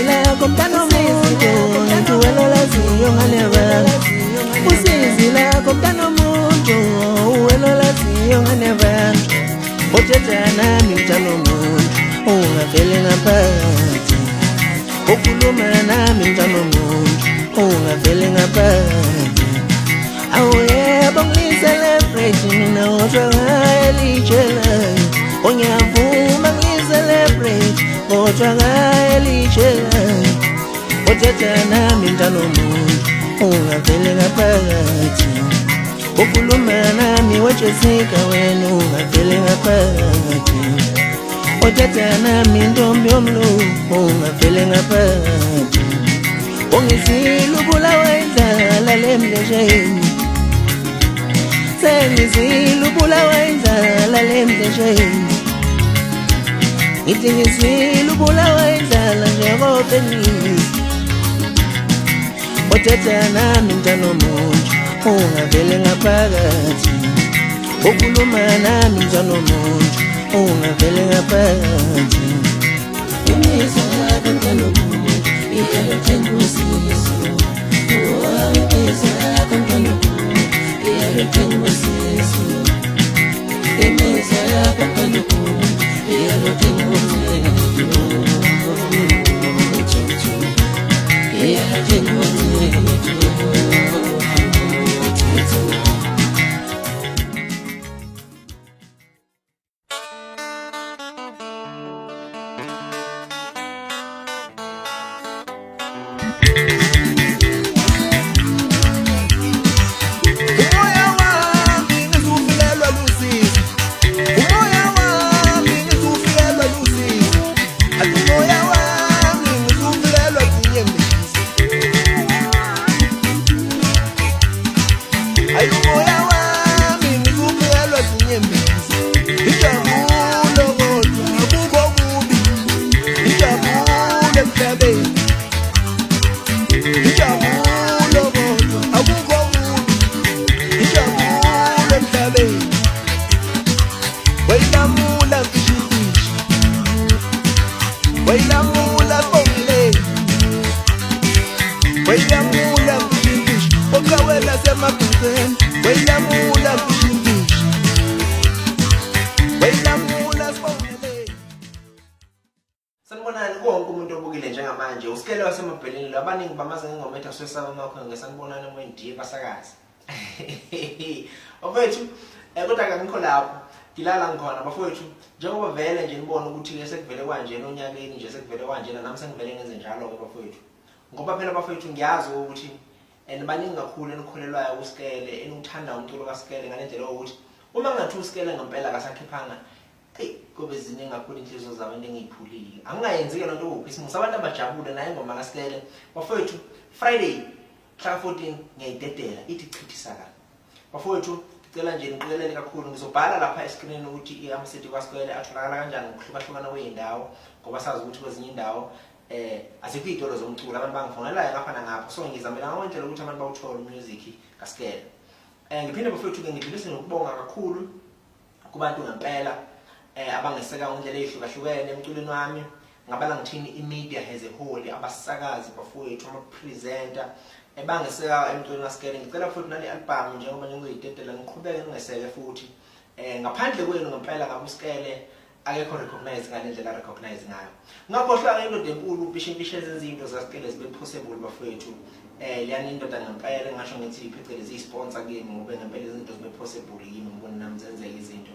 lakho mntana womuntu uwena laziyo nganeva usizi lakho mntana womuntu uwena laziyo nganeva othetha nami mntana womuntu ungavele ngaphakathi ukhuluma nami mntana womuntu ungavele ngaphakathi awuyebo ngicelebrate mina kodwa ngayelitshelayo onyavuma ngicelebrate kodwa ngayelitshelayo othetha nami mntana womuntu ungavele ngaphakathi ukhuluma nami wejessica wena ungavele ngaphakathi othetha nami ntombi yomlungu ungavele ngaphakathi ungizile ubulawa indlala lemlesheni sengizile ubulawa indlala lemlesheni ngithi ngizile ubulawa indlala njengobenisi othetha nami mntana womuntu ungavele ngaphakathi ukhuluma nami mntana womuntu ungavele ngaphakathi imizwa yakho mntana womuntu iyaluthenga usizo imizwa yakho mntana womuntu iyaluthenga usizo imizwa yakho mntana womuntu iyaluthenga usizo iyaluthenga usizo. Sanibonani konke umuntu obukile njengamanje usikele wasemabheleni labaningi bamaze ngingoma ethi aswesaba makho ngesanibonani mwendiye basakazi. Bafowethu kodwa ngikho lapho ngilala ngikhona bafowethu njengoba vele nje nibona ukuthi ke sekuvele kanje nonyakeni nje sekuvele kanje nami sengivele ngenze njalo ke bafowethu. Ngoba phela bafowethu ngiyazi ukuthi baningi kakhulu enikholelwayo usikele enikuthanda umculo kasikele ngalendlela ukuthi uma ngathi usikele ngempela kasakhiphanga kube ziningi kakhulu inhliziyo zabantu engiyiphulile angingayenzi ke lonto kuphi isimo sabantu abajabule naye ngoma kasikele bafowethu Friday mhla 14 ngiyayidedela ithi chithisaka bafowethu ngicela nje niqelele kakhulu ngizobhala lapha escreen ukuthi iAmcity kwasikele atholakala kanjani ngokuhlukahlukana kweindawo ngoba sazi ukuthi kwezinye indawo asikho izitolo zomculo abantu bangifonela ngapha nangapha so ngizamela ngawendlela ukuthi abantu bawuthola music kasikele ngiphinde bafowethu ke ngidlulise nokubonga kakhulu kubantu ngempela abangeseka ngendlela ehlukahlukene emculweni wami ngabala ngithini imedia as a whole abasakazi bafowethu ama presenter bangeseka emculweni kasikele ngicela futhi nale album njengoba ngizoyidedela ngiqhubeke ngingeseke futhi ngaphandle kwenu ngempela ngabusikele akekho recognize ngalendlela recognize ngayo ngakhohlwa ngento enkulu ubishingishe izinto zasikele zibe possible bafowethu liyani indoda ngempela ngisho ngithi iphecelezi isponsor kimi ngoba ngempela izinto zibe possible yimi ngibona nami zenzeka izinto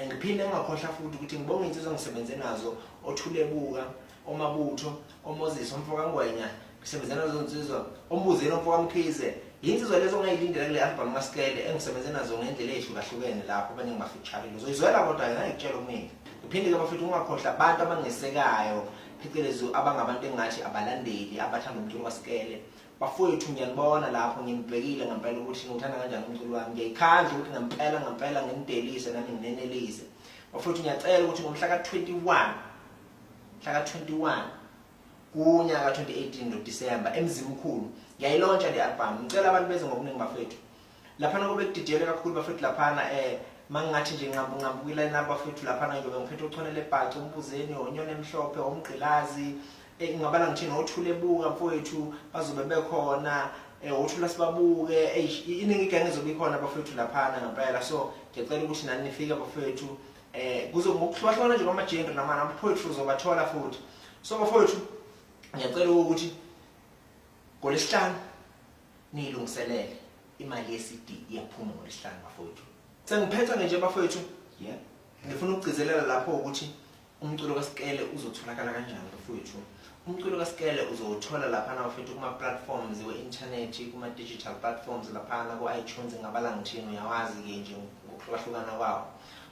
ngiphinde ngakhohlwa futhi ukuthi ngibonge insizwa ngisebenze nazo oThulebuka omabutho oMoses omfoka Ngwenya ngisebenze nazo insizwa ombuzeni omfoka Mkhize insizwa lezo ngayilindela kule album kasikele engisebenze nazo ngendlela ehlukahlukene lapho abaningi bafeature uzoyizwela kodwa ngayikutshela umini ngiphinde ke bafethu ungakhohlwa abantu abangesekayo phecelezi abangabantu engathi abalandeli abathanda umculo kasikele bafowethu ngiyanibona lapho ngibhekile ngempela ukuthi ngithanda kanjani umculo wami ngiyikhandla ukuthi ngempela nginidelise nami nginenelise bafowethu ngiyacela ukuthi ngomhla ka21 kunyaka 2018 ngoDisemba emzimkhulu ngiyayilontsha le album ngicela abantu beze ngokuningi bafethu lapha nobe kudidiyele kakhulu bafethu lapha mangathi nje ngambukile nabafethu lapha ngizobe ngiphethe uchonele ebhaci umbuzeni onyone emhlophe omgqilazi ngingabala ngithini othule ebuka bafowethu bazobe bekhona othula sibabuke iningi igange ezobe ikhona bafowethu laphana ngempela. So ngiyacela ukuthi nani nifike bafowethu ngokuhlukahlukana nje kwamagender namabafowethu uzobathola futhi. So bafowethu ngiyacela ukuthi ngoLesihlanu nilungiselele imali ye-CD iyaphuma ngoLesihlanu bafowethu. Sengiphetha nje bafowethu ngifuna ukugcizelela lapho ukuthi umculo kaSkele uzotholakala kanjani bafowethu. Umculo kaSkele uzothola lapha bafowethu kuma platforms we-internet, kuma digital platforms lapha ku-iTunes ngabala ngithini uyawazi ke nje ngokuhlukahlukana kwawo.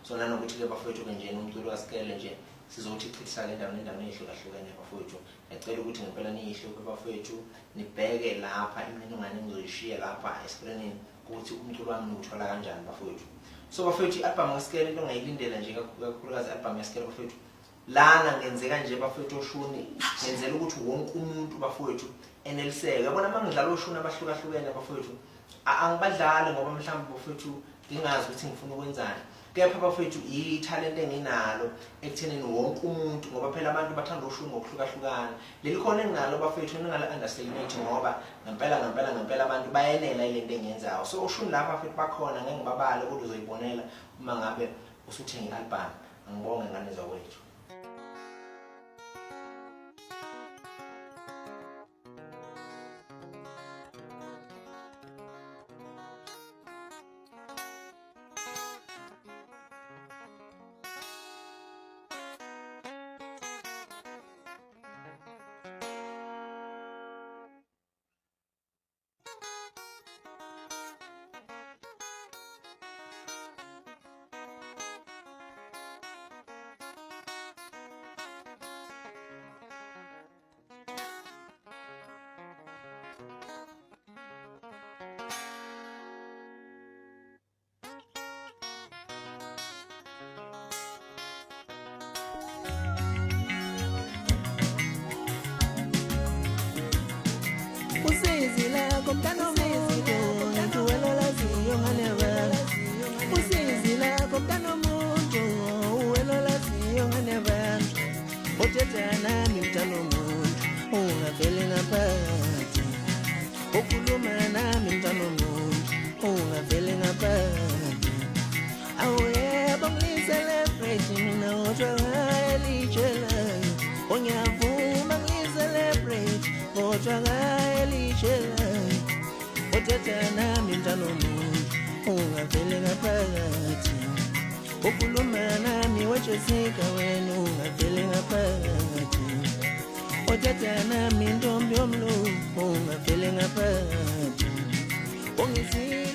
So nanokuthi ke bafowethu ke nje umculo kaSkele nje sizothi chithisa endaweni ehlukahlukene bafowethu. Ngicela ukuthi ngempela niyihluke bafowethu nibheke lapha imininingwane engizoyishiya lapha escreenini ukuthi umculo wami uthola kanjani bafowethu. So bafowethu i-album kaSkele into ngayilindela nje kakhulukazi i-album kaSkele bafowethu. Lana ngenzeka nje bafowethu oshuni ngenzela ukuthi wonke umuntu bafowethu eneliseke. Yabona mangidlala oshuni abahlukahlukene bafowethu angibadlali ngoba mhlawumbe bafowethu ngingazi ukuthi ngifuna ukwenzani. Kepha bafowethu i-talent enginalo ekuthenini wonke umuntu ngoba phela abantu bathanda ushuni ngokuhlukahlukana. Leli khona enginalo bafowethu ningala-underestimate ngoba ngempela abantu bayenela ilento engiyenzayo. So ushuni lapha futhi bakhona ngeke ngibabale kodwa uzoyibonela uma ngabe usuthenga i-album. Angibonge ngane zakwethu. Usizila komntana omuntu uwelela ziyo nganeva. Usizila komntana omuntu uwelela ziyo nganeva. Othetha nami mntana omuntu ungavele ngaphakathi. Okhuluma nami mntana omuntu ungavele ngaphakathi. Awuyebo ngili-celebrate mina kodwa elitshelayo. Ongiyavuma ngili-celebrate kodwa elitshelayo. Othetha nami mntana omuntu ungavele ngaphakathi. Okhuluma nami wetshesika wena ungavele ngaphakathi. Othetha nami ntombi yomlungu ungavele ngaphakathi. Ongisiza